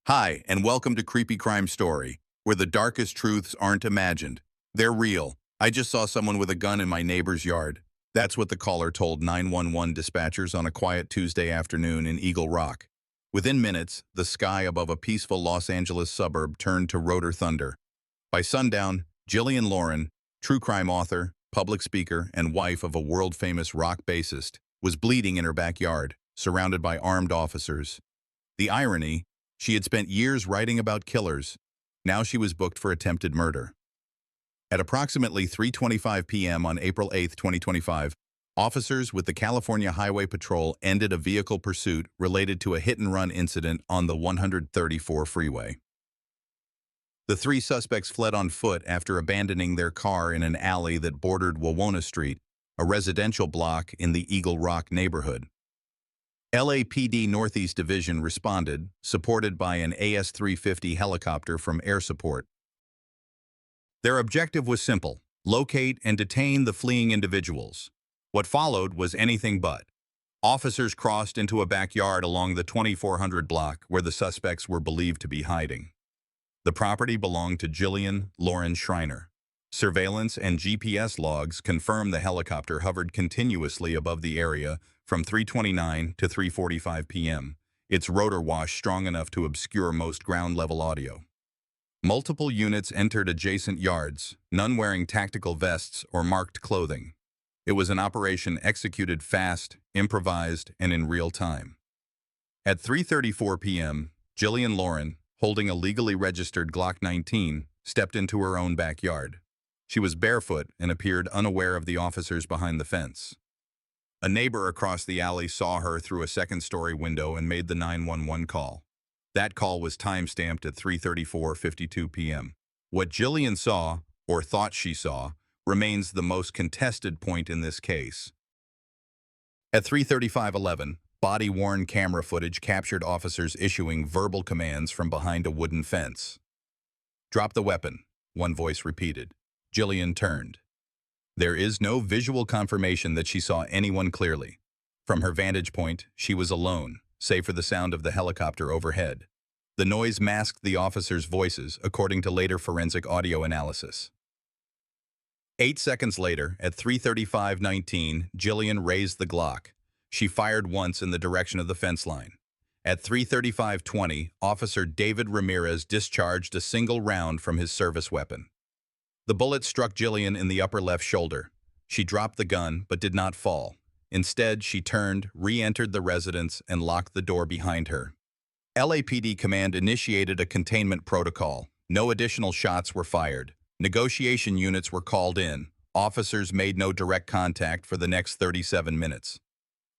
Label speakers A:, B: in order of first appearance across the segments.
A: Hi, and welcome to Creepy Crime Story, where the darkest truths aren't imagined. They're real. I just saw someone with a gun in my neighbor's yard. That's what the caller told 911 dispatchers on a quiet Tuesday afternoon in Eagle Rock. Within minutes, the sky above a peaceful Los Angeles suburb turned to rotor thunder. By sundown, Jillian Lauren, true crime author, public speaker, and wife of a world-famous rock bassist, was bleeding in her backyard, surrounded by armed officers. The irony: she had spent years writing about killers. Now she was booked for attempted murder. At approximately 3:25 p.m. on April 8, 2025, officers with the California Highway Patrol ended a vehicle pursuit related to a hit-and-run incident on the 134 freeway. The three suspects fled on foot after abandoning their car in an alley that bordered Wawona Street, a residential block in the Eagle Rock neighborhood. LAPD Northeast Division responded, supported by an AS-350 helicopter from Air Support. Their objective was simple: locate and detain the fleeing individuals. What followed was anything but. Officers crossed into a backyard along the 2400 block where the suspects were believed to be hiding. The property belonged to Jillian Lauren Shriner. Surveillance and GPS logs confirm the helicopter hovered continuously above the area from 3:29 to 3:45 p.m., its rotor wash strong enough to obscure most ground-level audio. Multiple units entered adjacent yards, none wearing tactical vests or marked clothing. It was an operation executed fast, improvised, and in real time. At 3:34 p.m., Jillian Lauren, holding a legally registered Glock 19, stepped into her own backyard. She was barefoot and appeared unaware of the officers behind the fence. A neighbor across the alley saw her through a second-story window and made the 911 call. That call was time-stamped at 3:34:52 p.m. What Jillian saw, or thought she saw, remains the most contested point in this case. At 3:35:11, body-worn camera footage captured officers issuing verbal commands from behind a wooden fence. "Drop the weapon," one voice repeated. Jillian turned. There is no visual confirmation that she saw anyone clearly. From her vantage point, she was alone, save for the sound of the helicopter overhead. The noise masked the officers' voices, according to later forensic audio analysis. 8 seconds later, at 3:35:19, Jillian raised the Glock. She fired once in the direction of the fence line. At 3:35:20, Officer David Ramirez discharged a single round from his service weapon. The bullet struck Jillian in the upper left shoulder. She dropped the gun, but did not fall. Instead, she turned, re-entered the residence, and locked the door behind her. LAPD command initiated a containment protocol. No additional shots were fired. Negotiation units were called in. Officers made no direct contact for the next 37 minutes.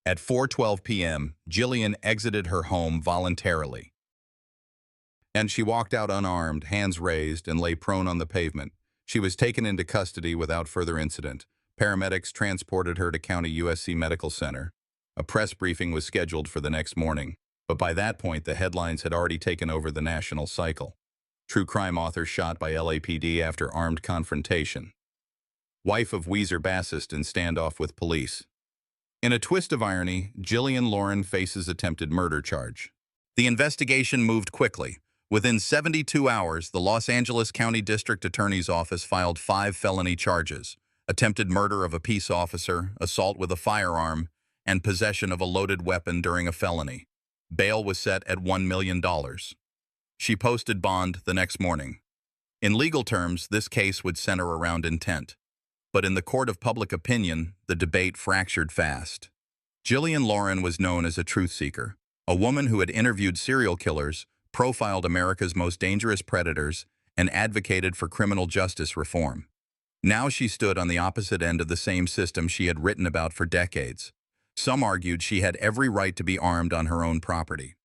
A: At 4:12 p.m., Jillian exited her home voluntarily. And she walked out unarmed, hands raised, and lay prone on the pavement. She was taken into custody without further incident. Paramedics transported her to County USC Medical Center. A press briefing was scheduled for the next morning, but by that point the headlines had already taken over the national cycle. True crime author shot by LAPD after armed confrontation. Wife of Weezer bassist in standoff with police. In a twist of irony, Jillian Lauren faces attempted murder charge. The investigation moved quickly. Within 72 hours, the Los Angeles County District Attorney's Office filed 5 felony charges: attempted murder of a peace officer, assault with a firearm, and possession of a loaded weapon during a felony. Bail was set at $1 million. She posted bond the next morning. In legal terms, this case would center around intent. But in the court of public opinion, the debate fractured fast. Jillian Lauren was known as a truth seeker, a woman who had interviewed serial killers, profiled America's most dangerous predators, and advocated for criminal justice reform. Now she stood on the opposite end of the same system she had written about for decades. Some argued she had every right to be armed on her own property.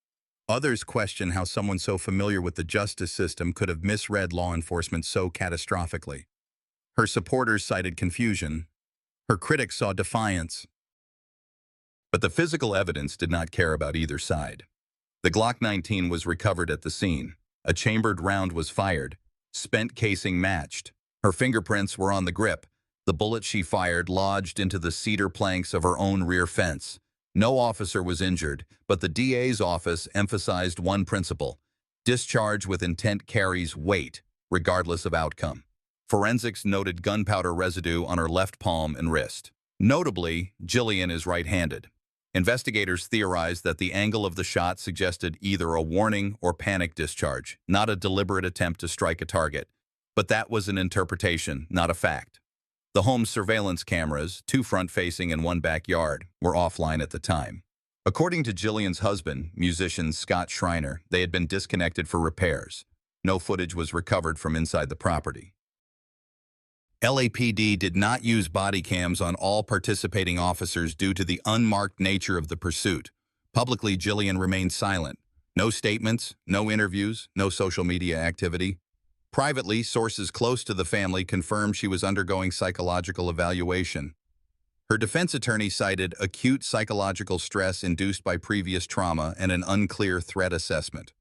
A: Others questioned how someone so familiar with the justice system could have misread law enforcement so catastrophically. Her supporters cited confusion. Her critics saw defiance. But the physical evidence did not care about either side. The Glock 19 was recovered at the scene. A chambered round was fired. Spent casing matched. Her fingerprints were on the grip. The bullet she fired lodged into the cedar planks of her own rear fence. No officer was injured, but the DA's office emphasized one principle: Discharge with intent carries weight, regardless of outcome. Forensics noted gunpowder residue on her left palm and wrist. Notably, Jillian is right-handed. Investigators theorized that the angle of the shot suggested either a warning or panic discharge, not a deliberate attempt to strike a target. But that was an interpretation, not a fact. The home's surveillance cameras, 2 front-facing and 1 backyard, were offline at the time. According to Jillian's husband, musician Scott Shriner, they had been disconnected for repairs. No footage was recovered from inside the property. LAPD did not use body cams on all participating officers due to the unmarked nature of the pursuit. Publicly, Jillian remained silent. No statements, no interviews, no social media activity. Privately, sources close to the family confirmed she was undergoing psychological evaluation. Her defense attorney cited acute psychological stress induced by previous trauma and an unclear threat assessment.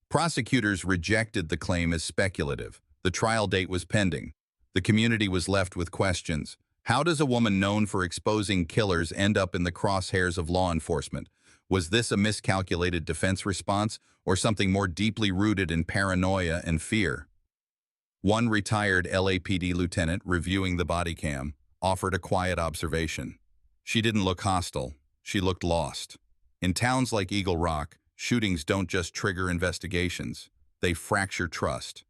A: Prosecutors rejected the claim as speculative. The trial date was pending. The community was left with questions. How does a woman known for exposing killers end up in the crosshairs of law enforcement? Was this a miscalculated defense response or something more deeply rooted in paranoia and fear? One retired LAPD lieutenant reviewing the body cam offered a quiet observation. She didn't look hostile. She looked lost. In towns like Eagle Rock, shootings don't just trigger investigations. They fracture trust.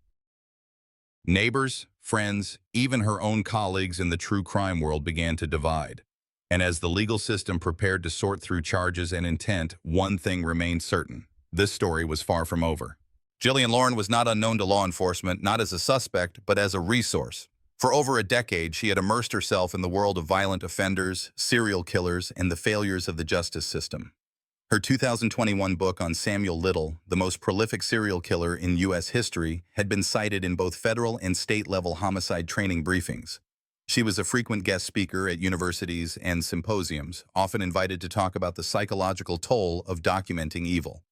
A: Neighbors, friends, even her own colleagues in the true crime world began to divide. And as the legal system prepared to sort through charges and intent, one thing remained certain. This story was far from over. Jillian Lauren was not unknown to law enforcement, not as a suspect, but as a resource. For over a decade, she had immersed herself in the world of violent offenders, serial killers, and the failures of the justice system. Her 2021 book on Samuel Little, the most prolific serial killer in U.S. history, had been cited in both federal and state-level homicide training briefings. She was a frequent guest speaker at universities and symposiums, often invited to talk about the psychological toll of documenting evil.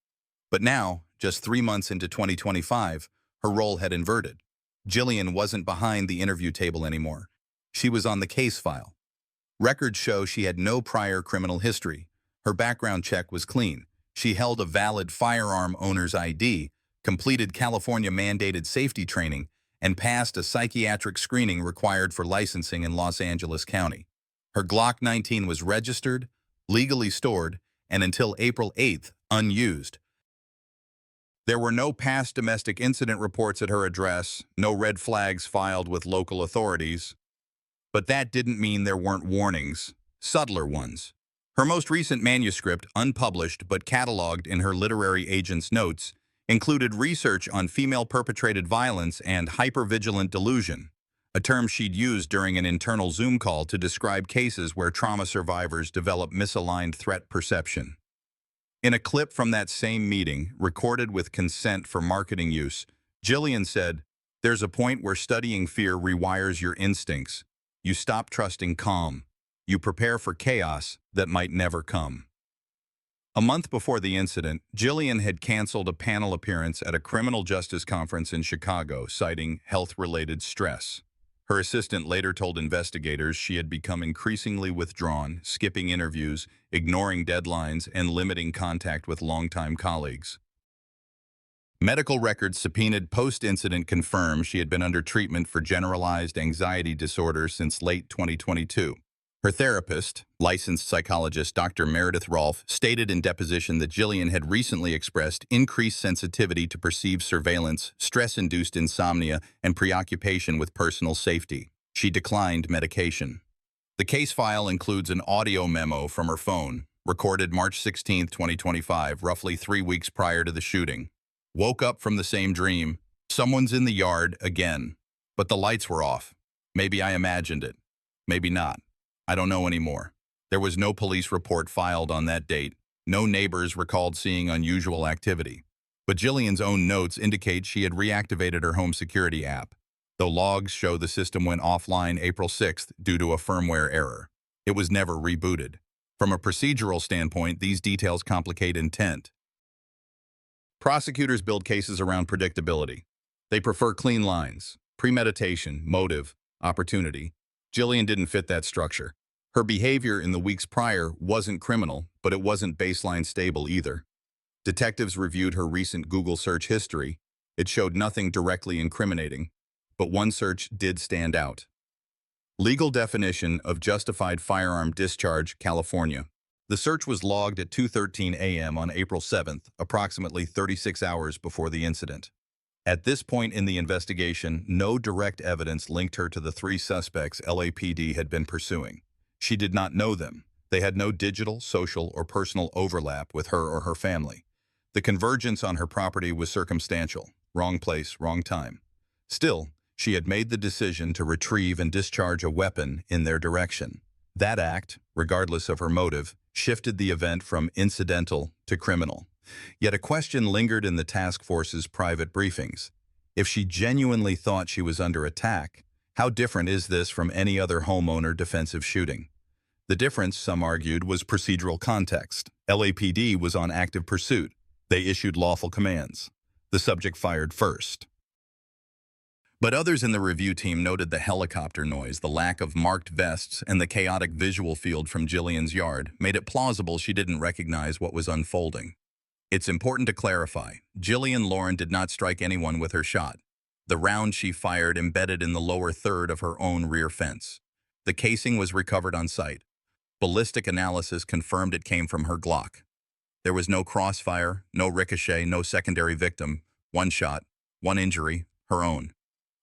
A: But now, just 3 months into 2025, her role had inverted. Jillian wasn't behind the interview table anymore. She was on the case file. Records show she had no prior criminal history. Her background check was clean. She held a valid firearm owner's ID, completed California-mandated safety training, and passed a psychiatric screening required for licensing in Los Angeles County. Her Glock 19 was registered, legally stored, and until April 8th, unused. There were no past domestic incident reports at her address, no red flags filed with local authorities. But that didn't mean there weren't warnings, subtler ones. Her most recent manuscript, unpublished but cataloged in her literary agent's notes, included research on female-perpetrated violence and hypervigilant delusion, a term she'd used during an internal Zoom call to describe cases where trauma survivors develop misaligned threat perception. In a clip from that same meeting, recorded with consent for marketing use, Jillian said, "There's a point where studying fear rewires your instincts. You stop trusting calm. You prepare for chaos that might never come." A month before the incident, Jillian had canceled a panel appearance at a criminal justice conference in Chicago, citing health-related stress. Her assistant later told investigators she had become increasingly withdrawn, skipping interviews, ignoring deadlines, and limiting contact with longtime colleagues. Medical records subpoenaed post-incident confirm she had been under treatment for generalized anxiety disorder since late 2022. Her therapist, licensed psychologist Dr. Meredith Rolfe, stated in deposition that Jillian had recently expressed increased sensitivity to perceived surveillance, stress-induced insomnia, and preoccupation with personal safety. She declined medication. The case file includes an audio memo from her phone, recorded March 16, 2025, roughly 3 weeks prior to the shooting. "Woke up from the same dream. Someone's in the yard again. But the lights were off. Maybe I imagined it. Maybe not. I don't know anymore." There was no police report filed on that date. No neighbors recalled seeing unusual activity. But Jillian's own notes indicate she had reactivated her home security app, though logs show the system went offline April 6th due to a firmware error. It was never rebooted. From a procedural standpoint, these details complicate intent. Prosecutors build cases around predictability. They prefer clean lines, premeditation, motive, opportunity. Jillian didn't fit that structure. Her behavior in the weeks prior wasn't criminal, but it wasn't baseline stable either. Detectives reviewed her recent Google search history. It showed nothing directly incriminating, but one search did stand out. Legal definition of justified firearm discharge, California. The search was logged at 2:13 a.m. on April 7th, approximately 36 hours before the incident. At this point in the investigation, no direct evidence linked her to the three suspects LAPD had been pursuing. She did not know them. They had no digital, social, or personal overlap with her or her family. The convergence on her property was circumstantial. Wrong place, wrong time. Still, she had made the decision to retrieve and discharge a weapon in their direction. That act, regardless of her motive, shifted the event from incidental to criminal. Yet a question lingered in the task force's private briefings. If she genuinely thought she was under attack, how different is this from any other homeowner defensive shooting? The difference, some argued, was procedural context. LAPD was on active pursuit. They issued lawful commands. The subject fired first. But others in the review team noted the helicopter noise, the lack of marked vests, and the chaotic visual field from Jillian's yard made it plausible she didn't recognize what was unfolding. It's important to clarify, Jillian Lauren did not strike anyone with her shot. The round she fired embedded in the lower third of her own rear fence. The casing was recovered on site. Ballistic analysis confirmed it came from her Glock. There was no crossfire, no ricochet, no secondary victim. One shot, one injury, her own.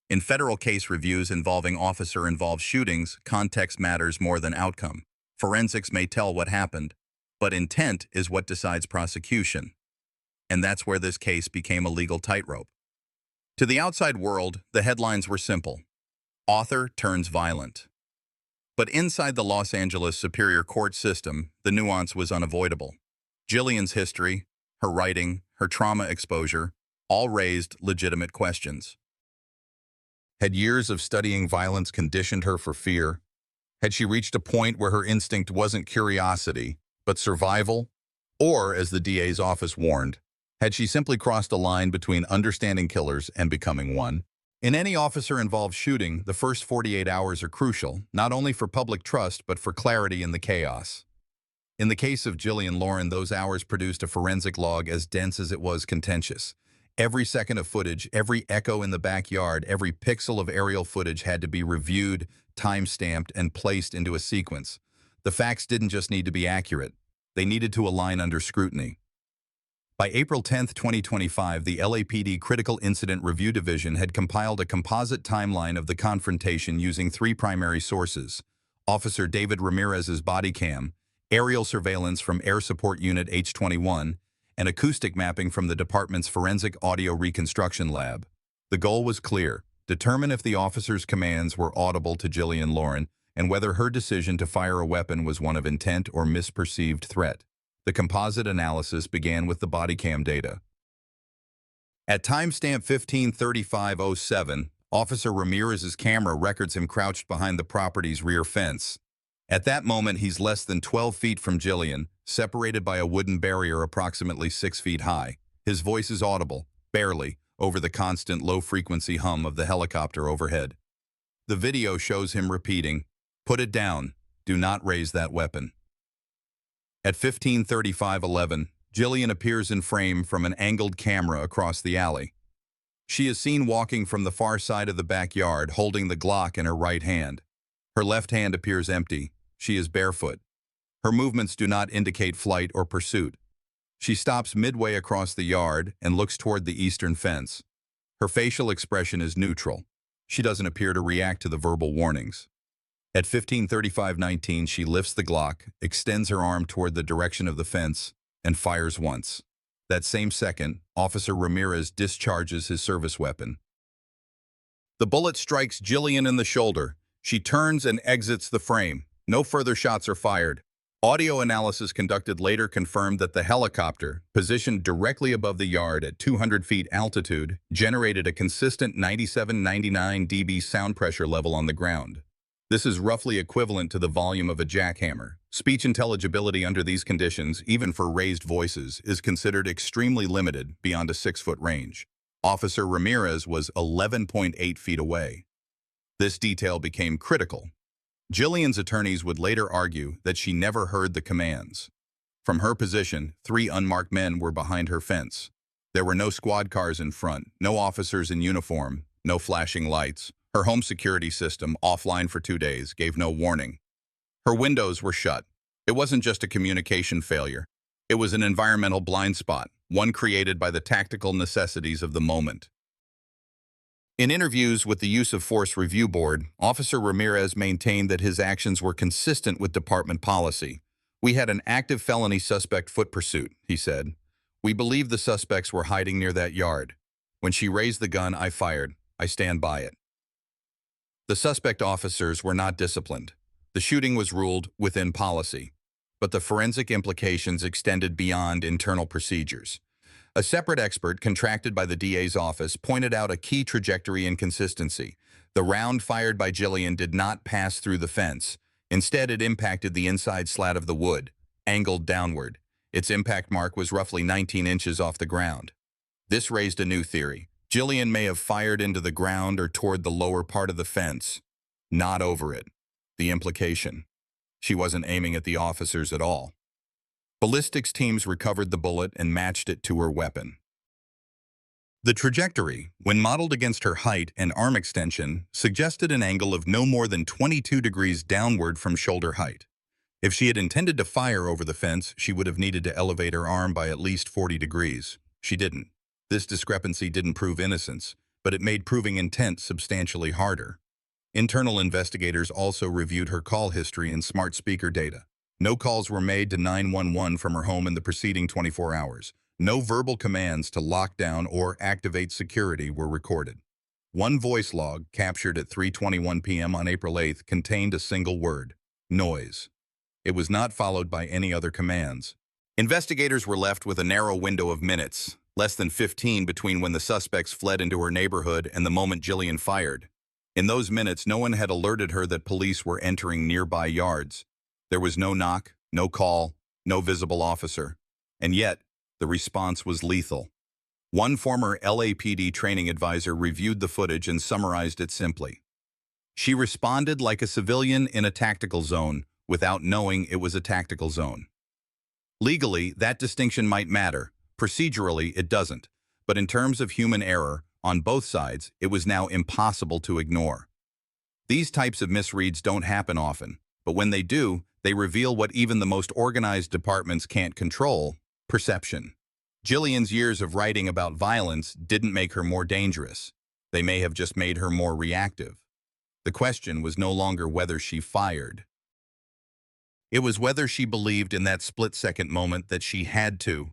A: In federal case reviews involving officer-involved shootings, context matters more than outcome. Forensics may tell what happened, but intent is what decides prosecution. And that's where this case became a legal tightrope. To the outside world, the headlines were simple. Author turns violent. But inside the Los Angeles Superior Court system, the nuance was unavoidable. Jillian's history, her writing, her trauma exposure, all raised legitimate questions. Had years of studying violence conditioned her for fear? Had she reached a point where her instinct wasn't curiosity, but survival? Or, as the DA's office warned, had she simply crossed a line between understanding killers and becoming one? In any officer-involved shooting, the first 48 hours are crucial, not only for public trust, but for clarity in the chaos. In the case of Jillian Lauren, those hours produced a forensic log as dense as it was contentious. Every second of footage, every echo in the backyard, every pixel of aerial footage had to be reviewed, time-stamped, and placed into a sequence. The facts didn't just need to be accurate. They needed to align under scrutiny. By April 10, 2025, the LAPD Critical Incident Review Division had compiled a composite timeline of the confrontation using three primary sources: Officer David Ramirez's body cam, aerial surveillance from Air Support Unit H-21, and acoustic mapping from the department's Forensic Audio Reconstruction Lab. The goal was clear: determine if the officer's commands were audible to Jillian Lauren and whether her decision to fire a weapon was one of intent or misperceived threat. The composite analysis began with the body cam data. At timestamp 15:35:07, Officer Ramirez's camera records him crouched behind the property's rear fence. At that moment, he's less than 12 feet from Jillian, separated by a wooden barrier approximately 6 feet high. His voice is audible, barely, over the constant low-frequency hum of the helicopter overhead. The video shows him repeating, "Put it down. Do not raise that weapon." At 15:35:11, Jillian appears in frame from an angled camera across the alley. She is seen walking from the far side of the backyard, holding the Glock in her right hand. Her left hand appears empty. She is barefoot. Her movements do not indicate flight or pursuit. She stops midway across the yard and looks toward the eastern fence. Her facial expression is neutral. She doesn't appear to react to the verbal warnings. At 15:35:19, she lifts the Glock, extends her arm toward the direction of the fence, and fires once. That same second, Officer Ramirez discharges his service weapon. The bullet strikes Jillian in the shoulder. She turns and exits the frame. No further shots are fired. Audio analysis conducted later confirmed that the helicopter, positioned directly above the yard at 200 feet altitude, generated a consistent 97-99 dB sound pressure level on the ground. This is roughly equivalent to the volume of a jackhammer. Speech intelligibility under these conditions, even for raised voices, is considered extremely limited beyond a 6-foot range. Officer Ramirez was 11.8 feet away. This detail became critical. Jillian's attorneys would later argue that she never heard the commands. From her position, 3 unmarked men were behind her fence. There were no squad cars in front, no officers in uniform, no flashing lights. Her home security system, offline for 2 days, gave no warning. Her windows were shut. It wasn't just a communication failure. It was an environmental blind spot, one created by the tactical necessities of the moment. In interviews with the Use of Force Review Board, Officer Ramirez maintained that his actions were consistent with department policy. "We had an active felony suspect foot pursuit," he said. "We believe the suspects were hiding near that yard. When she raised the gun, I fired. I stand by it." The suspect officers were not disciplined. The shooting was ruled within policy, but the forensic implications extended beyond internal procedures. A separate expert contracted by the DA's office pointed out a key trajectory inconsistency. The round fired by Jillian did not pass through the fence. Instead, it impacted the inside slat of the wood, angled downward. Its impact mark was roughly 19 inches off the ground. This raised a new theory. Jillian may have fired into the ground or toward the lower part of the fence, not over it. The implication: she wasn't aiming at the officers at all. Ballistics teams recovered the bullet and matched it to her weapon. The trajectory, when modeled against her height and arm extension, suggested an angle of no more than 22 degrees downward from shoulder height. If she had intended to fire over the fence, she would have needed to elevate her arm by at least 40 degrees. She didn't. This discrepancy didn't prove innocence, but it made proving intent substantially harder. Internal investigators also reviewed her call history and smart speaker data. No calls were made to 911 from her home in the preceding 24 hours. No verbal commands to lock down or activate security were recorded. One voice log, captured at 3:21 p.m. on April 8th, contained a single word: noise. It was not followed by any other commands. Investigators were left with a narrow window of minutes, less than 15 between when the suspects fled into her neighborhood and the moment Jillian fired. In those minutes, no one had alerted her that police were entering nearby yards. There was no knock, no call, no visible officer. And yet, the response was lethal. One former LAPD training advisor reviewed the footage and summarized it simply: "She responded like a civilian in a tactical zone without knowing it was a tactical zone." Legally, that distinction might matter. Procedurally, it doesn't. But in terms of human error, on both sides, it was now impossible to ignore. These types of misreads don't happen often, but when they do, they reveal what even the most organized departments can't control: perception. Jillian's years of writing about violence didn't make her more dangerous. They may have just made her more reactive. The question was no longer whether she fired. It was whether she believed in that split-second moment that she had to.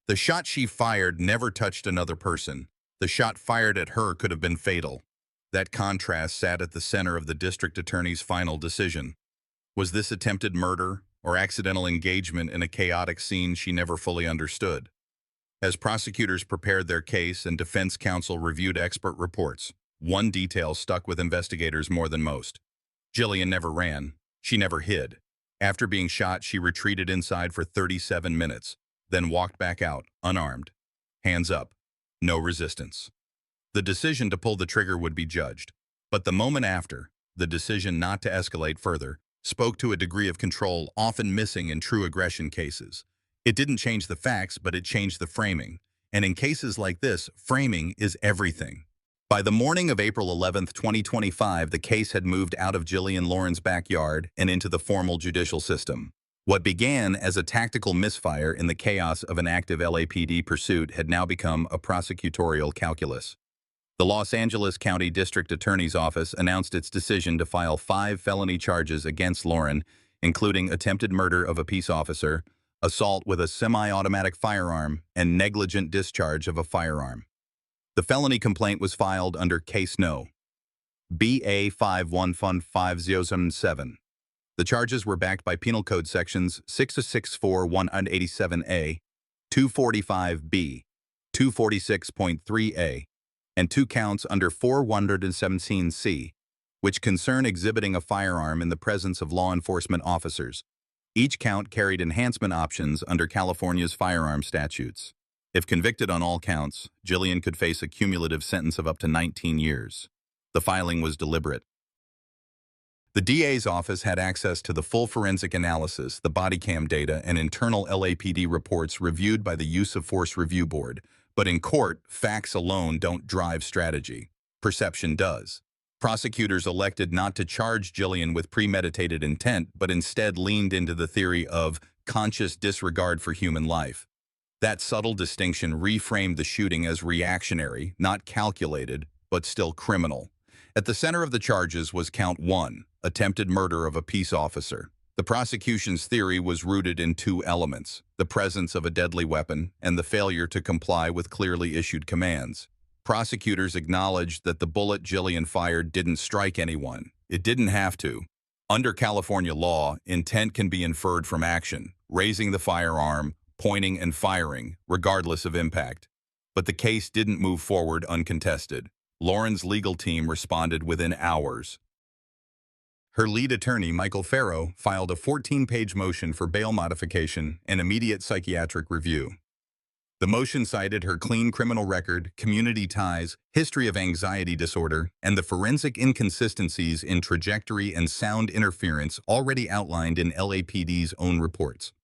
A: The shot she fired never touched another person. The shot fired at her could have been fatal. That contrast sat at the center of the district attorney's final decision. Was this attempted murder or accidental engagement in a chaotic scene she never fully understood? As prosecutors prepared their case and defense counsel reviewed expert reports, one detail stuck with investigators more than most. Jillian never ran. She never hid. After being shot, she retreated inside for 37 minutes, then walked back out, unarmed. Hands up. No resistance. The decision to pull the trigger would be judged. But the moment after, the decision not to escalate further, spoke to a degree of control often missing in true aggression cases. It didn't change the facts, but it changed the framing. And in cases like this, framing is everything. By the morning of April 11, 2025, the case had moved out of Jillian Lauren's backyard and into the formal judicial system. What began as a tactical misfire in the chaos of an active LAPD pursuit had now become a prosecutorial calculus. The Los Angeles County District Attorney's Office announced its decision to file 5 felony charges against Lauren, including attempted murder of a peace officer, assault with a semi-automatic firearm, and negligent discharge of a firearm. The felony complaint was filed under Case No. BA 5155007. The charges were backed by Penal Code Sections 664-187A, 245B, 246.3A, and 2 counts under 417C, which concern exhibiting a firearm in the presence of law enforcement officers. Each count carried enhancement options under California's firearm statutes. If convicted on all counts, Jillian could face a cumulative sentence of up to 19 years. The filing was deliberate. The DA's office had access to the full forensic analysis, the body cam data, and internal LAPD reports reviewed by the Use of Force Review Board. But in court, facts alone don't drive strategy. Perception does. Prosecutors elected not to charge Jillian with premeditated intent, but instead leaned into the theory of conscious disregard for human life. That subtle distinction reframed the shooting as reactionary, not calculated, but still criminal. At the center of the charges was Count 1, attempted murder of a peace officer. The prosecution's theory was rooted in two elements: the presence of a deadly weapon and the failure to comply with clearly issued commands. Prosecutors acknowledged that the bullet Jillian fired didn't strike anyone. It didn't have to. Under California law, intent can be inferred from action, raising the firearm, pointing and firing, regardless of impact. But the case didn't move forward uncontested. Lauren's legal team responded within hours. Her lead attorney, Michael Farrow, filed a 14-page motion for bail modification and immediate psychiatric review. The motion cited her clean criminal record, community ties, history of anxiety disorder, and the forensic inconsistencies in trajectory and sound interference already outlined in LAPD's own reports.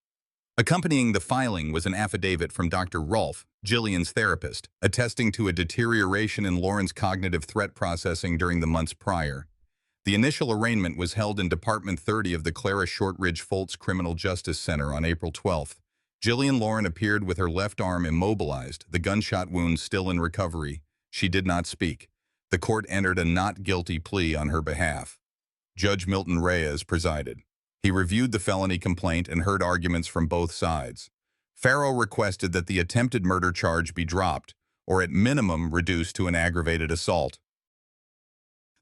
A: Accompanying the filing was an affidavit from Dr. Rolfe, Jillian's therapist, attesting to a deterioration in Lauren's cognitive threat processing during the months prior. The initial arraignment was held in Department 30 of the Clara Shortridge Foltz Criminal Justice Center on April 12th. Jillian Lauren appeared with her left arm immobilized, the gunshot wound still in recovery. She did not speak. The court entered a not guilty plea on her behalf. Judge Milton Reyes presided. He reviewed the felony complaint and heard arguments from both sides. Farrow requested that the attempted murder charge be dropped, or at minimum reduced to an aggravated assault.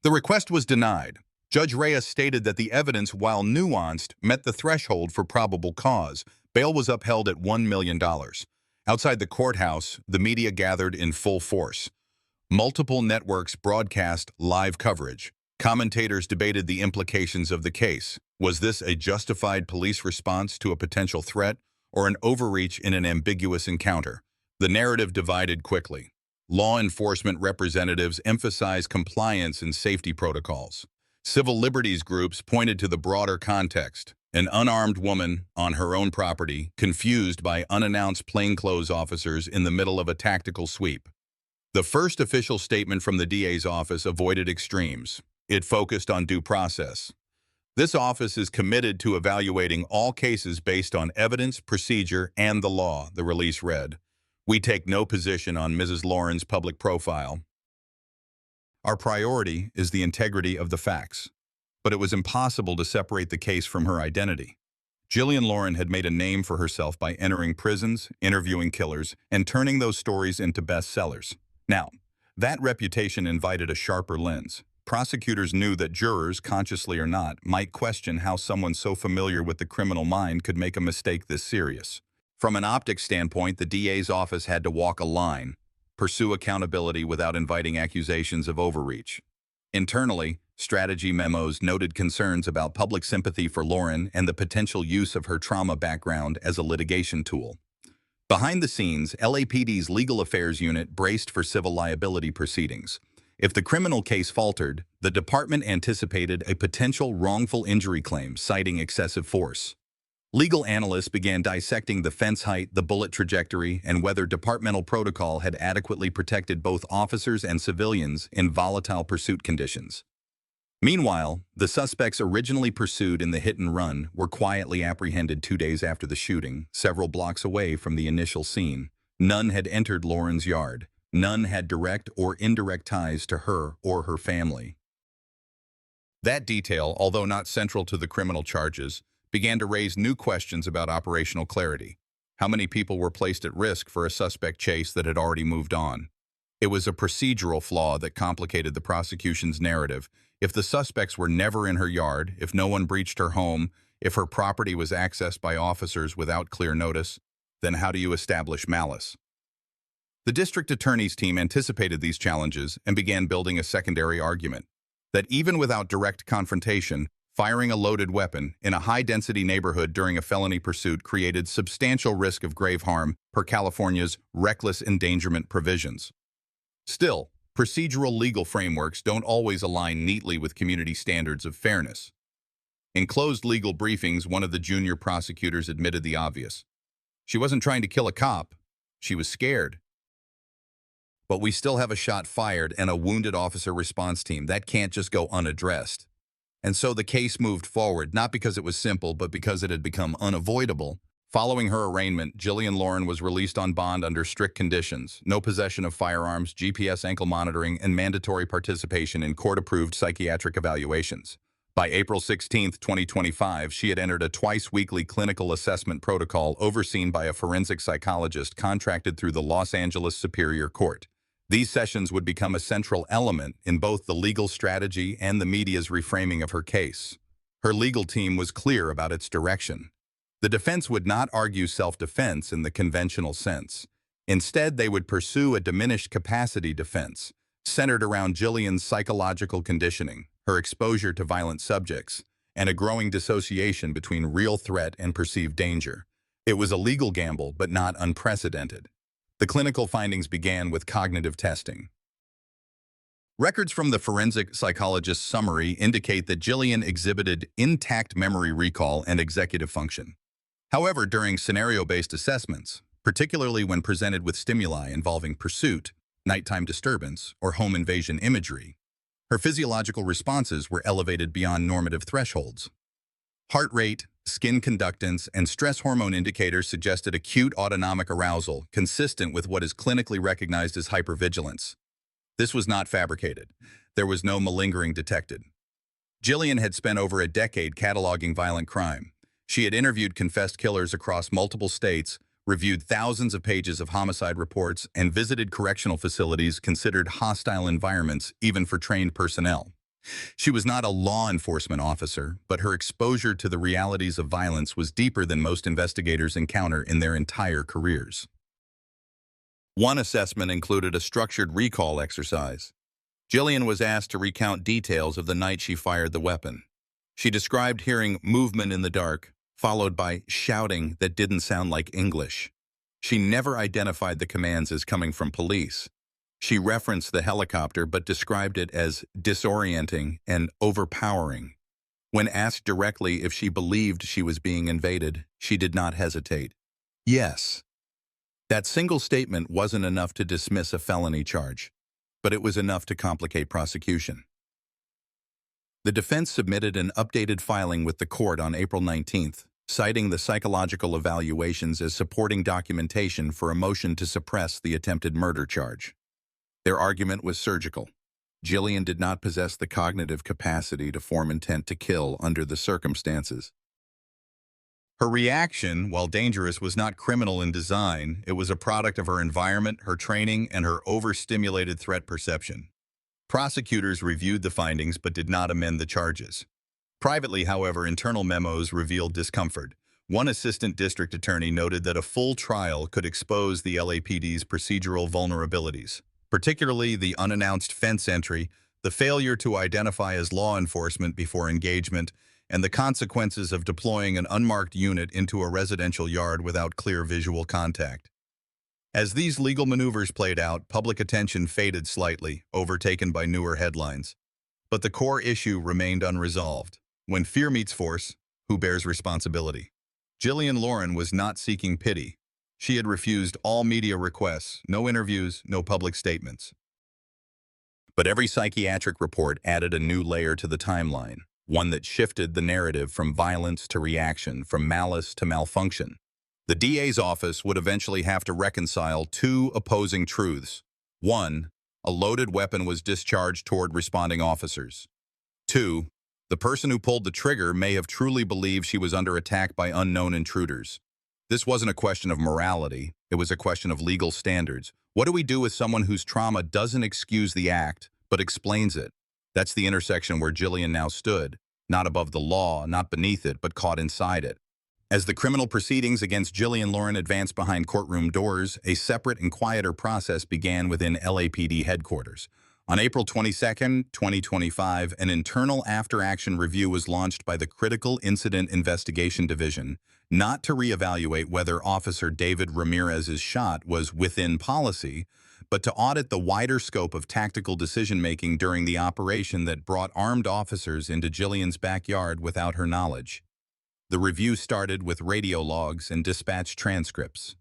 A: The request was denied. Judge Reyes stated that the evidence, while nuanced, met the threshold for probable cause. Bail was upheld at $1 million. Outside the courthouse, the media gathered in full force. Multiple networks broadcast live coverage. Commentators debated the implications of the case. Was this a justified police response to a potential threat, or an overreach in an ambiguous encounter? The narrative divided quickly. Law enforcement representatives emphasized compliance and safety protocols. Civil liberties groups pointed to the broader context. An unarmed woman on her own property, confused by unannounced plainclothes officers in the middle of a tactical sweep. The first official statement from the DA's office avoided extremes. It focused on due process. This office is committed to evaluating all cases based on evidence, procedure, and the law, the release read. We take no position on Mrs. Lauren's public profile. Our priority is the integrity of the facts. But it was impossible to separate the case from her identity. Jillian Lauren had made a name for herself by entering prisons, interviewing killers, and turning those stories into bestsellers. Now, that reputation invited a sharper lens. Prosecutors knew that jurors, consciously or not, might question how someone so familiar with the criminal mind could make a mistake this serious. From an optics standpoint, the DA's office had to walk a line, pursue accountability without inviting accusations of overreach. Internally, strategy memos noted concerns about public sympathy for Lauren and the potential use of her trauma background as a litigation tool. Behind the scenes, LAPD's Legal Affairs Unit braced for civil liability proceedings. If the criminal case faltered, the department anticipated a potential wrongful injury claim citing excessive force. Legal analysts began dissecting the fence height, the bullet trajectory, and whether departmental protocol had adequately protected both officers and civilians in volatile pursuit conditions. Meanwhile, the suspects originally pursued in the hit-and-run were quietly apprehended 2 days after the shooting, several blocks away from the initial scene. None had entered Lauren's yard. None had direct or indirect ties to her or her family. That detail, although not central to the criminal charges, began to raise new questions about operational clarity. How many people were placed at risk for a suspect chase that had already moved on? It was a procedural flaw that complicated the prosecution's narrative. If the suspects were never in her yard, if no one breached her home, if her property was accessed by officers without clear notice, then how do you establish malice? The district attorney's team anticipated these challenges and began building a secondary argument that even without direct confrontation, firing a loaded weapon in a high-density neighborhood during a felony pursuit created substantial risk of grave harm per California's reckless endangerment provisions. Still, procedural legal frameworks don't always align neatly with community standards of fairness. In closed legal briefings, one of the junior prosecutors admitted the obvious. She wasn't trying to kill a cop. She was scared. But we still have a shot fired and a wounded officer response team. That can't just go unaddressed. And so the case moved forward, not because it was simple, but because it had become unavoidable. Following her arraignment, Jillian Lauren was released on bond under strict conditions: no possession of firearms, GPS ankle monitoring, and mandatory participation in court-approved psychiatric evaluations. By April 16, 2025, she had entered a twice-weekly clinical assessment protocol overseen by a forensic psychologist contracted through the Los Angeles Superior Court. These sessions would become a central element in both the legal strategy and the media's reframing of her case. Her legal team was clear about its direction. The defense would not argue self-defense in the conventional sense. Instead, they would pursue a diminished capacity defense, centered around Jillian's psychological conditioning, her exposure to violent subjects, and a growing dissociation between real threat and perceived danger. It was a legal gamble, but not unprecedented. The clinical findings began with cognitive testing. Records from the forensic psychologist's summary indicate that Jillian exhibited intact memory recall and executive function. However, during scenario-based assessments, particularly when presented with stimuli involving pursuit, nighttime disturbance, or home invasion imagery, her physiological responses were elevated beyond normative thresholds. Heart rate, skin conductance, and stress hormone indicators suggested acute autonomic arousal, consistent with what is clinically recognized as hypervigilance. This was not fabricated. There was no malingering detected. Jillian had spent over a decade cataloging violent crime. She had interviewed confessed killers across multiple states, reviewed thousands of pages of homicide reports, and visited correctional facilities considered hostile environments even for trained personnel. She was not a law enforcement officer, but her exposure to the realities of violence was deeper than most investigators encounter in their entire careers. One assessment included a structured recall exercise. Jillian was asked to recount details of the night she fired the weapon. She described hearing movement in the dark, followed by shouting that didn't sound like English. She never identified the commands as coming from police. She referenced the helicopter but described it as disorienting and overpowering. When asked directly if she believed she was being invaded, she did not hesitate. Yes. That single statement wasn't enough to dismiss a felony charge, but it was enough to complicate prosecution. The defense submitted an updated filing with the court on April 19th, citing the psychological evaluations as supporting documentation for a motion to suppress the attempted murder charge. Their argument was surgical. Jillian did not possess the cognitive capacity to form intent to kill under the circumstances. Her reaction, while dangerous, was not criminal in design. It was a product of her environment, her training, and her overstimulated threat perception. Prosecutors reviewed the findings but did not amend the charges. Privately, however, internal memos revealed discomfort. One assistant district attorney noted that a full trial could expose the LAPD's procedural vulnerabilities, particularly the unannounced fence entry, the failure to identify as law enforcement before engagement, and the consequences of deploying an unmarked unit into a residential yard without clear visual contact. As these legal maneuvers played out, public attention faded slightly, overtaken by newer headlines. But the core issue remained unresolved. When fear meets force, who bears responsibility? Jillian Lauren was not seeking pity. She had refused all media requests, no interviews, no public statements. But every psychiatric report added a new layer to the timeline, one that shifted the narrative from violence to reaction, from malice to malfunction. The DA's office would eventually have to reconcile two opposing truths. One, a loaded weapon was discharged toward responding officers. Two, the person who pulled the trigger may have truly believed she was under attack by unknown intruders. This wasn't a question of morality, it was a question of legal standards. What do we do with someone whose trauma doesn't excuse the act, but explains it? That's the intersection where Jillian now stood, not above the law, not beneath it, but caught inside it. As the criminal proceedings against Jillian Lauren advanced behind courtroom doors, a separate and quieter process began within LAPD headquarters. On April 22, 2025, an internal after-action review was launched by the Critical Incident Investigation Division, not to reevaluate whether Officer David Ramirez's shot was within policy, but to audit the wider scope of tactical decision-making during the operation that brought armed officers into Jillian's backyard without her knowledge. The review started with radio logs and dispatch transcripts.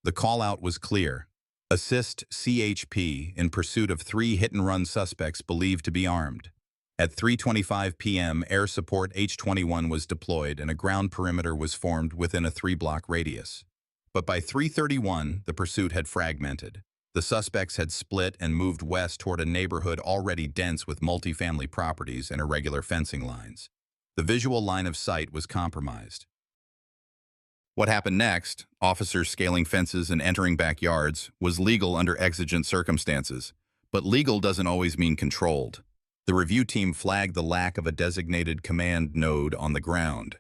A: The call-out was clear. Assist CHP in pursuit of 3 hit-and-run suspects believed to be armed. At 3:25 p.m., Air Support H-21 was deployed and a ground perimeter was formed within a 3-block radius. But by 3:31, the pursuit had fragmented. The suspects had split and moved west toward a neighborhood already dense with multifamily properties and irregular fencing lines. The visual line of sight was compromised. What happened next, officers scaling fences and entering backyards, was legal under exigent circumstances. But legal doesn't always mean controlled. The review team flagged the lack of a designated command node on the ground.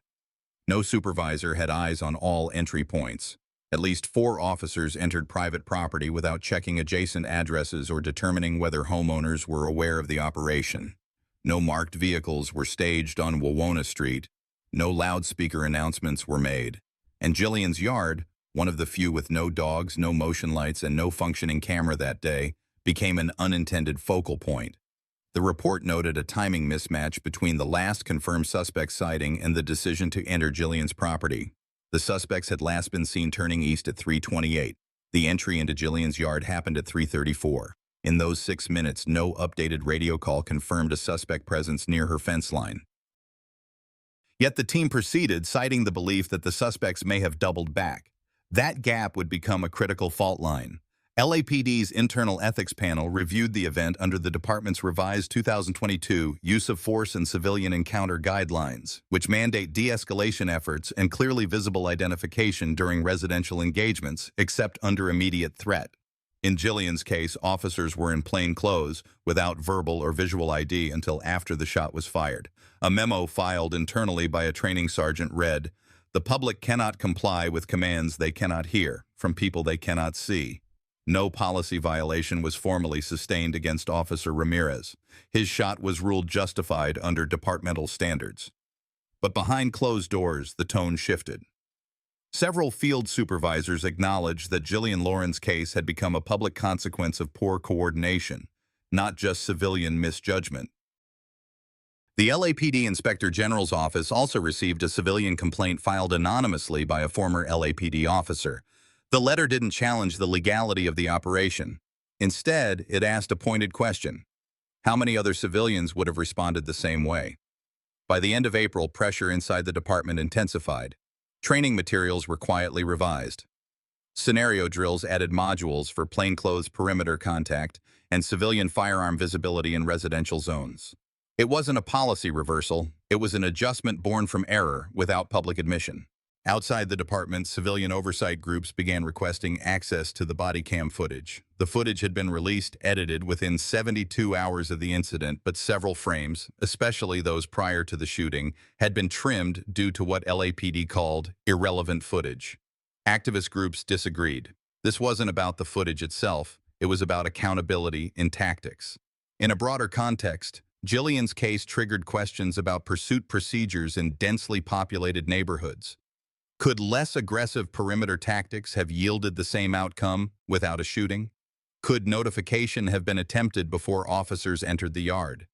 A: No supervisor had eyes on all entry points. At least 4 officers entered private property without checking adjacent addresses or determining whether homeowners were aware of the operation. No marked vehicles were staged on Wawona Street. No loudspeaker announcements were made. And Jillian's yard, one of the few with no dogs, no motion lights, and no functioning camera that day, became an unintended focal point. The report noted a timing mismatch between the last confirmed suspect sighting and the decision to enter Jillian's property. The suspects had last been seen turning east at 3:28. The entry into Jillian's yard happened at 3:34. In those 6 minutes, no updated radio call confirmed a suspect presence near her fence line. Yet the team proceeded, citing the belief that the suspects may have doubled back. That gap would become a critical fault line. LAPD's internal ethics panel reviewed the event under the department's revised 2022 Use of Force and Civilian Encounter Guidelines, which mandate de-escalation efforts and clearly visible identification during residential engagements, except under immediate threat. In Jillian's case, officers were in plain clothes, without verbal or visual ID until after the shot was fired. A memo filed internally by a training sergeant read, "The public cannot comply with commands they cannot hear, from people they cannot see." No policy violation was formally sustained against Officer Ramirez. His shot was ruled justified under departmental standards. But behind closed doors, the tone shifted. Several field supervisors acknowledged that Jillian Lauren's case had become a public consequence of poor coordination, not just civilian misjudgment. The LAPD Inspector General's office also received a civilian complaint filed anonymously by a former LAPD officer. The letter didn't challenge the legality of the operation. Instead, it asked a pointed question. How many other civilians would have responded the same way? By the end of April, pressure inside the department intensified. Training materials were quietly revised. Scenario drills added modules for plainclothes perimeter contact and civilian firearm visibility in residential zones. It wasn't a policy reversal, it was an adjustment born from error without public admission. Outside the department, civilian oversight groups began requesting access to the body cam footage. The footage had been released, edited within 72 hours of the incident, but several frames, especially those prior to the shooting, had been trimmed due to what LAPD called irrelevant footage. Activist groups disagreed. This wasn't about the footage itself, it was about accountability in tactics. In a broader context, Jillian's case triggered questions about pursuit procedures in densely populated neighborhoods. Could less aggressive perimeter tactics have yielded the same outcome without a shooting? Could notification have been attempted before officers entered the yard?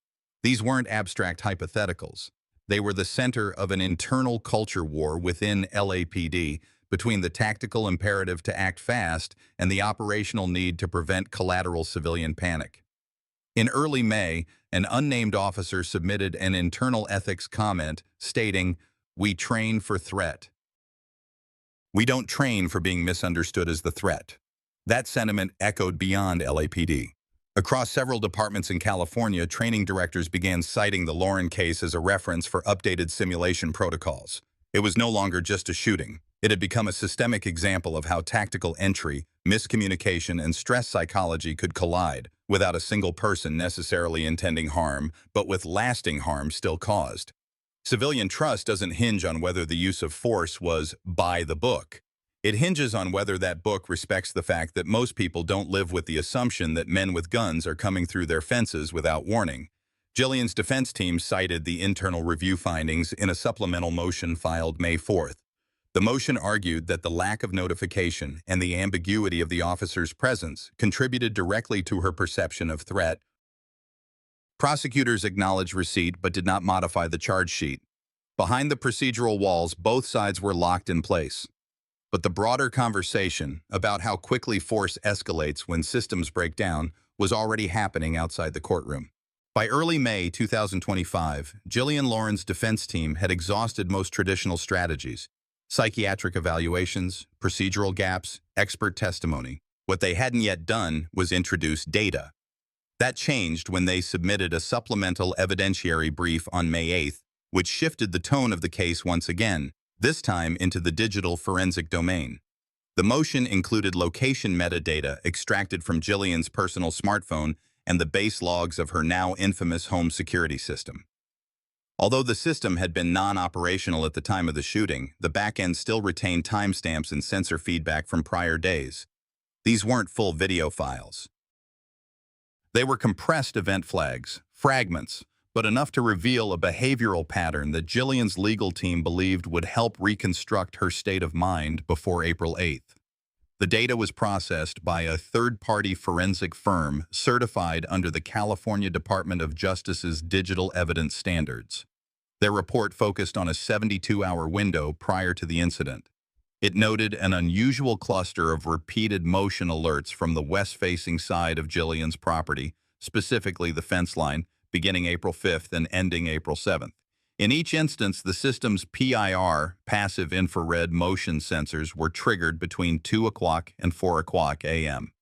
A: These weren't abstract hypotheticals. They were the center of an internal culture war within LAPD between the tactical imperative to act fast and the operational need to prevent collateral civilian panic. In early May, an unnamed officer submitted an internal ethics comment stating, "We train for threat. We don't train for being misunderstood as the threat." That sentiment echoed beyond LAPD. Across several departments in California, training directors began citing the Lauren case as a reference for updated simulation protocols. It was no longer just a shooting. It had become a systemic example of how tactical entry, miscommunication, and stress psychology could collide without a single person necessarily intending harm, but with lasting harm still caused. Civilian trust doesn't hinge on whether the use of force was by the book. It hinges on whether that book respects the fact that most people don't live with the assumption that men with guns are coming through their fences without warning. Jillian's defense team cited the internal review findings in a supplemental motion filed May 4th. The motion argued that the lack of notification and the ambiguity of the officer's presence contributed directly to her perception of threat. Prosecutors acknowledged receipt but did not modify the charge sheet. Behind the procedural walls, both sides were locked in place. But the broader conversation about how quickly force escalates when systems break down was already happening outside the courtroom. By early May 2025, Jillian Lauren's defense team had exhausted most traditional strategies: psychiatric evaluations, procedural gaps, expert testimony. What they hadn't yet done was introduce data. That changed when they submitted a supplemental evidentiary brief on May 8th, which shifted the tone of the case once again, this time into the digital forensic domain. The motion included location metadata extracted from Jillian's personal smartphone and the base logs of her now infamous home security system. Although the system had been non-operational at the time of the shooting, the backend still retained timestamps and sensor feedback from prior days. These weren't full video files. They were compressed event flags, fragments, but enough to reveal a behavioral pattern that Jillian's legal team believed would help reconstruct her state of mind before April 8th. The data was processed by a third-party forensic firm certified under the California Department of Justice's digital evidence standards. Their report focused on a 72-hour window prior to the incident. It noted an unusual cluster of repeated motion alerts from the west-facing side of Jillian's property, specifically the fence line, beginning April 5th and ending April 7th. In each instance, the system's PIR, passive infrared motion sensors, were triggered between 2 o'clock and 4 o'clock a.m.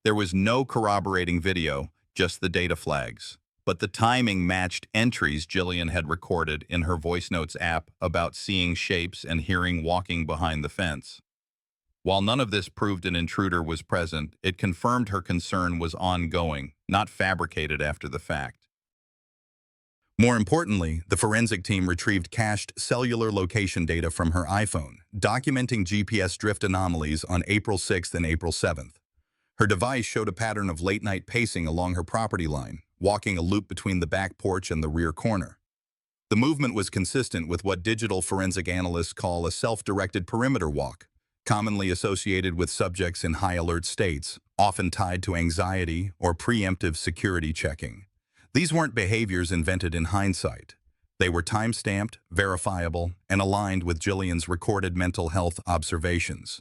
A: There was no corroborating video, just the data flags. But the timing matched entries Jillian had recorded in her voice notes app about seeing shapes and hearing walking behind the fence. While none of this proved an intruder was present, it confirmed her concern was ongoing, not fabricated after the fact. More importantly, the forensic team retrieved cached cellular location data from her iPhone, documenting GPS drift anomalies on April 6th and April 7th. Her device showed a pattern of late-night pacing along her property line, walking a loop between the back porch and the rear corner. The movement was consistent with what digital forensic analysts call a self-directed perimeter walk, commonly associated with subjects in high-alert states, often tied to anxiety or preemptive security checking. These weren't behaviors invented in hindsight. They were time-stamped, verifiable, and aligned with Jillian's recorded mental health observations.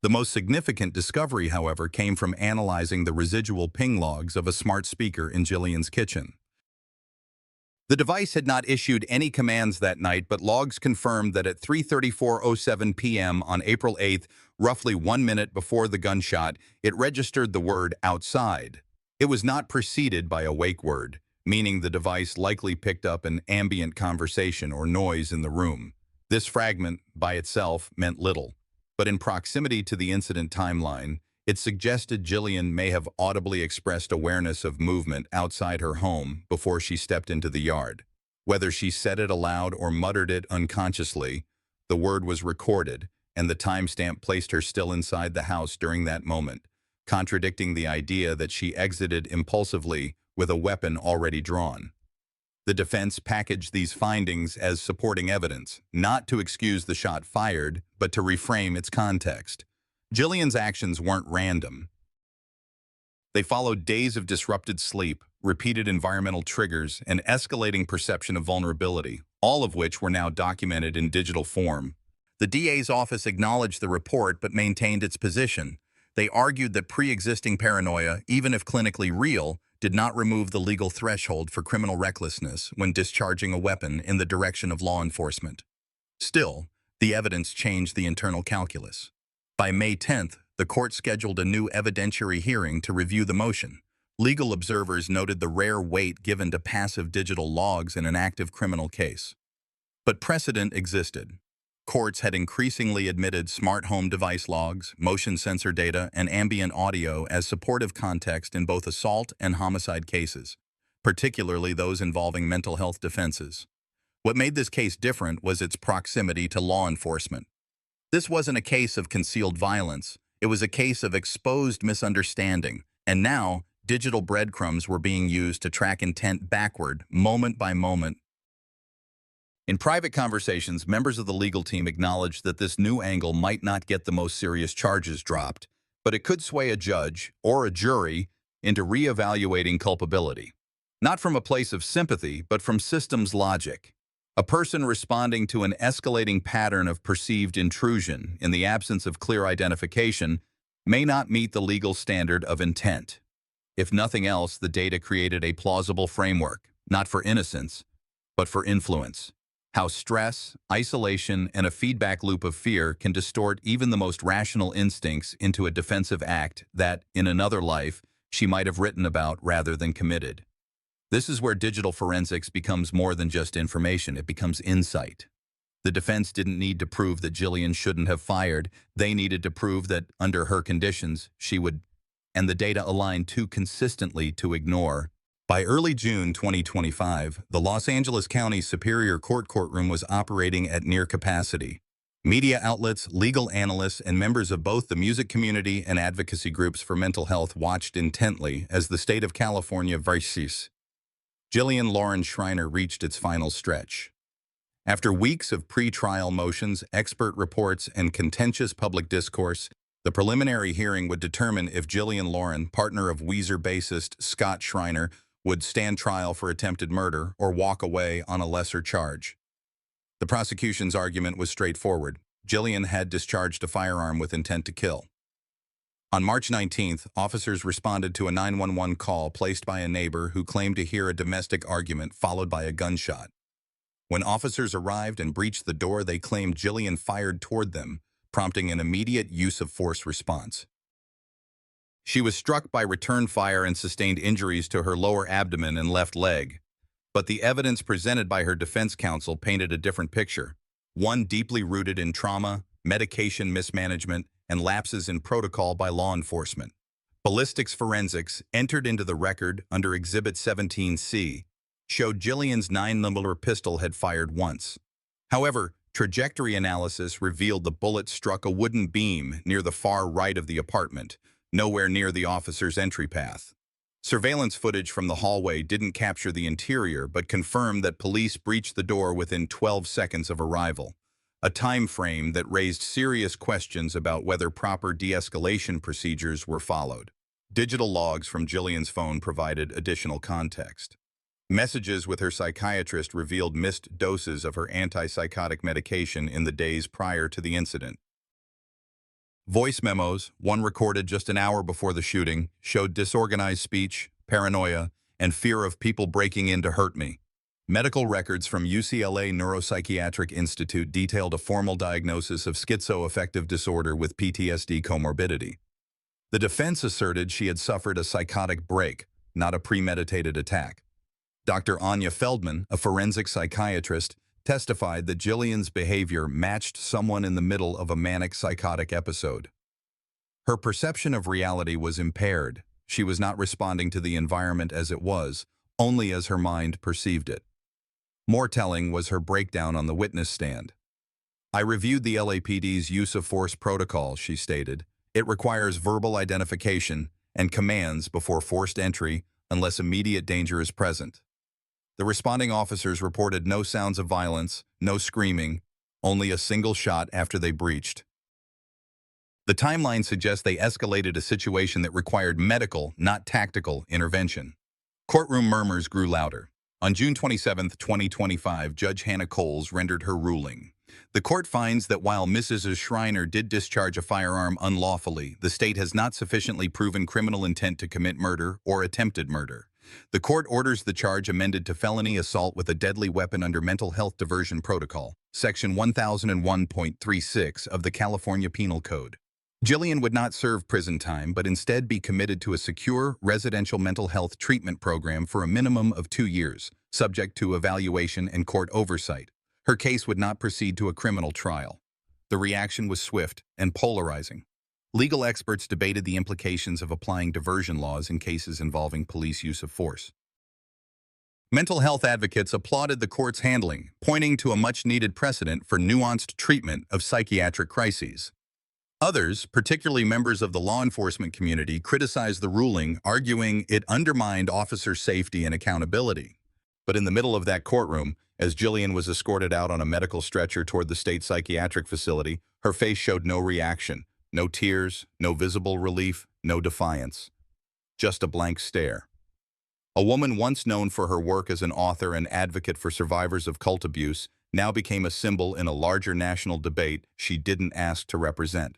A: The most significant discovery, however, came from analyzing the residual ping logs of a smart speaker in Jillian's kitchen. The device had not issued any commands that night, but logs confirmed that at 3:34:07 p.m. on April 8th, roughly 1 minute before the gunshot, it registered the word outside. It was not preceded by a wake word, meaning the device likely picked up an ambient conversation or noise in the room. This fragment, by itself, meant little, but in proximity to the incident timeline, it suggested Jillian may have audibly expressed awareness of movement outside her home before she stepped into the yard. Whether she said it aloud or muttered it unconsciously, the word was recorded, and the timestamp placed her still inside the house during that moment, contradicting the idea that she exited impulsively with a weapon already drawn. The defense packaged these findings as supporting evidence, not to excuse the shot fired, but to reframe its context. Jillian's actions weren't random. They followed days of disrupted sleep, repeated environmental triggers, and escalating perception of vulnerability, all of which were now documented in digital form. The DA's office acknowledged the report but maintained its position. They argued that pre-existing paranoia, even if clinically real, did not remove the legal threshold for criminal recklessness when discharging a weapon in the direction of law enforcement. Still, the evidence changed the internal calculus. By May 10th, the court scheduled a new evidentiary hearing to review the motion. Legal observers noted the rare weight given to passive digital logs in an active criminal case. But precedent existed. Courts had increasingly admitted smart home device logs, motion sensor data, and ambient audio as supportive context in both assault and homicide cases, particularly those involving mental health defenses. What made this case different was its proximity to law enforcement. This wasn't a case of concealed violence, it was a case of exposed misunderstanding, and now digital breadcrumbs were being used to track intent backward, moment by moment. In private conversations, members of the legal team acknowledged that this new angle might not get the most serious charges dropped, but it could sway a judge or a jury into re-evaluating culpability. Not from a place of sympathy, but from systems logic. A person responding to an escalating pattern of perceived intrusion in the absence of clear identification may not meet the legal standard of intent. If nothing else, the data created a plausible framework, not for innocence, but for influence. How stress, isolation, and a feedback loop of fear can distort even the most rational instincts into a defensive act that, in another life, she might have written about rather than committed. This is where digital forensics becomes more than just information, it becomes insight. The defense didn't need to prove that Jillian shouldn't have fired, they needed to prove that, under her conditions, she would, and the data aligned too consistently to ignore. By early June 2025, the Los Angeles County Superior Court courtroom was operating at near capacity. Media outlets, legal analysts, and members of both the music community and advocacy groups for mental health watched intently as the state of California vs. Jillian Lauren Shriner reached its final stretch. After weeks of pre-trial motions, expert reports, and contentious public discourse, the preliminary hearing would determine if Jillian Lauren, partner of Weezer bassist Scott Shriner, would stand trial for attempted murder or walk away on a lesser charge. The prosecution's argument was straightforward. Jillian had discharged a firearm with intent to kill. On March 19th, officers responded to a 911 call placed by a neighbor who claimed to hear a domestic argument followed by a gunshot. When officers arrived and breached the door, they claimed Jillian fired toward them, prompting an immediate use of force response. She was struck by return fire and sustained injuries to her lower abdomen and left leg. But the evidence presented by her defense counsel painted a different picture, one deeply rooted in trauma, medication mismanagement, and lapses in protocol by law enforcement. Ballistics forensics, entered into the record under Exhibit 17C, showed Jillian's 9mm pistol had fired once. However, trajectory analysis revealed the bullet struck a wooden beam near the far right of the apartment, nowhere near the officer's entry path. Surveillance footage from the hallway didn't capture the interior but confirmed that police breached the door within 12 seconds of arrival, a time frame that raised serious questions about whether proper de-escalation procedures were followed. Digital logs from Jillian's phone provided additional context. Messages with her psychiatrist revealed missed doses of her antipsychotic medication in the days prior to the incident. Voice memos, one recorded just an hour before the shooting, showed disorganized speech, paranoia, and fear of people breaking in to hurt me. Medical records from UCLA Neuropsychiatric Institute detailed a formal diagnosis of schizoaffective disorder with PTSD comorbidity. The defense asserted she had suffered a psychotic break, not a premeditated attack. Dr. Anya Feldman, a forensic psychiatrist, testified that Jillian's behavior matched someone in the middle of a manic psychotic episode. Her perception of reality was impaired. She was not responding to the environment as it was, only as her mind perceived it. More telling was her breakdown on the witness stand. "I reviewed the LAPD's use of force protocol," she stated. "It requires verbal identification and commands before forced entry unless immediate danger is present." The responding officers reported no sounds of violence, no screaming, only a single shot after they breached. The timeline suggests they escalated a situation that required medical, not tactical, intervention. Courtroom murmurs grew louder. On June 27, 2025, Judge Hannah Coles rendered her ruling. The court finds that while Mrs. Shriner did discharge a firearm unlawfully, the state has not sufficiently proven criminal intent to commit murder or attempted murder. The court orders the charge amended to felony assault with a deadly weapon under Mental Health Diversion Protocol, Section 1001.36 of the California Penal Code. Jillian would not serve prison time, but instead be committed to a secure residential mental health treatment program for a minimum of 2 years, subject to evaluation and court oversight. Her case would not proceed to a criminal trial. The reaction was swift and polarizing. Legal experts debated the implications of applying diversion laws in cases involving police use of force. Mental health advocates applauded the court's handling, pointing to a much-needed precedent for nuanced treatment of psychiatric crises. Others, particularly members of the law enforcement community, criticized the ruling, arguing it undermined officer safety and accountability. But in the middle of that courtroom, As Jillian was escorted out on a medical stretcher toward the state psychiatric facility, her face showed no reaction, no tears, no visible relief, no defiance. Just a blank stare. A woman once known for her work as an author and advocate for survivors of cult abuse now became a symbol in a larger national debate she didn't ask to represent.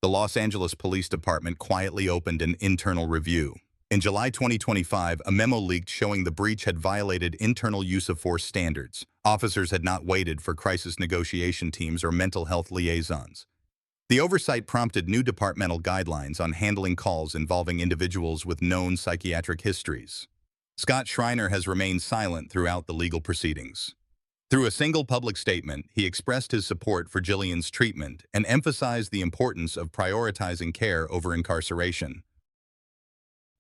A: The Los Angeles Police Department quietly opened an internal review. In July 2025, a memo leaked showing the breach had violated internal use of force standards. Officers had not waited for crisis negotiation teams or mental health liaisons. The oversight prompted new departmental guidelines on handling calls involving individuals with known psychiatric histories. Scott Shriner has remained silent throughout the legal proceedings. Through a single public statement, he expressed his support for Jillian's treatment and emphasized the importance of prioritizing care over incarceration.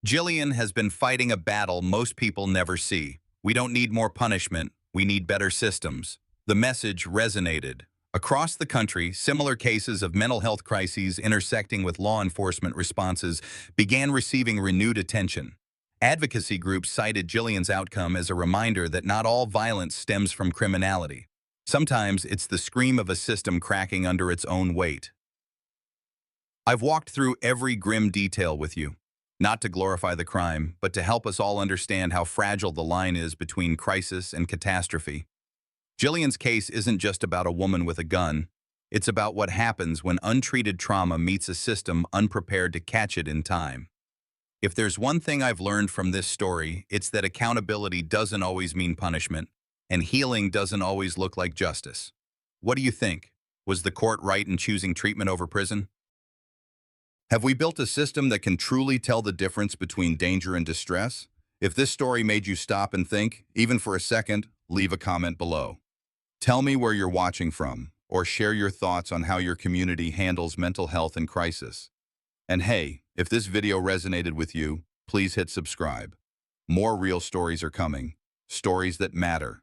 A: Jillian has been fighting a battle most people never see. We don't need more punishment, we need better systems. The message resonated. Across the country, similar cases of mental health crises intersecting with law enforcement responses began receiving renewed attention. Advocacy groups cited Jillian's outcome as a reminder that not all violence stems from criminality. Sometimes it's the scream of a system cracking under its own weight. I've walked through every grim detail with you. Not to glorify the crime, but to help us all understand how fragile the line is between crisis and catastrophe. Jillian's case isn't just about a woman with a gun. It's about what happens when untreated trauma meets a system unprepared to catch it in time. If there's one thing I've learned from this story, it's that accountability doesn't always mean punishment, and healing doesn't always look like justice. What do you think? Was the court right in choosing treatment over prison? Have we built a system that can truly tell the difference between danger and distress? If this story made you stop and think, even for a second, leave a comment below. Tell me where you're watching from, or share your thoughts on how your community handles mental health in crisis. And hey, if this video resonated with you, please hit subscribe. More real stories are coming, stories that matter.